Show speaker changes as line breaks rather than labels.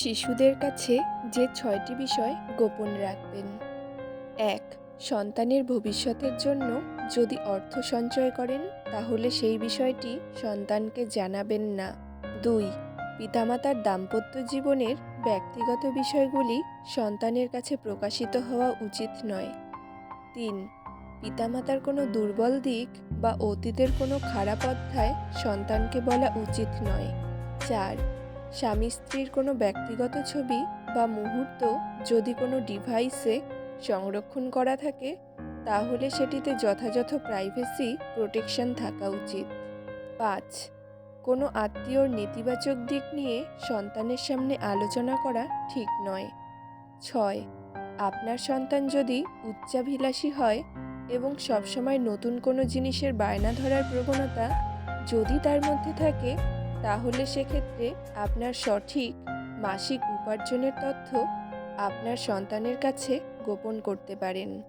শিশুদের কাছে যে ৬টি বিষয় গোপন রাখবেন। ১. সন্তানের ভবিষ্যতের জন্য যদি অর্থ সঞ্চয় করেন তাহলে সেই বিষয়টি সন্তানকে জানাবেন না। ২. পিতামাতার দাম্পত্য জীবনের ব্যক্তিগত বিষয়গুলি সন্তানের কাছে প্রকাশিত হওয়া উচিত নয়। ৩. পিতামাতার কোনো দুর্বল দিক বা অতীতের কোনো খারাপ অধ্যায় সন্তানকে বলা উচিত নয়। ৪. স্বামী স্ত্রীর কোনো ব্যক্তিগত ছবি বা মুহূর্ত যদি কোনো ডিভাইসে সংরক্ষণ করা থাকে তাহলে সেটিতে যথাযথ প্রাইভেসি প্রোটেকশন থাকা উচিত। ৫. কোনো আত্মীয়র নেতিবাচক দিক নিয়ে সন্তানের সামনে আলোচনা করা ঠিক নয়। ৬. আপনার সন্তান যদি উচ্চাভিলাষী হয় এবং সবসময় নতুন কোনো জিনিসের বায়না ধরার প্রবণতা যদি তার মধ্যে থাকে তাহলে সেক্ষেত্রে আপনার সঠিক মাসিক উপার্জনের তথ্য আপনার সন্তানের কাছে গোপন করতে পারেন।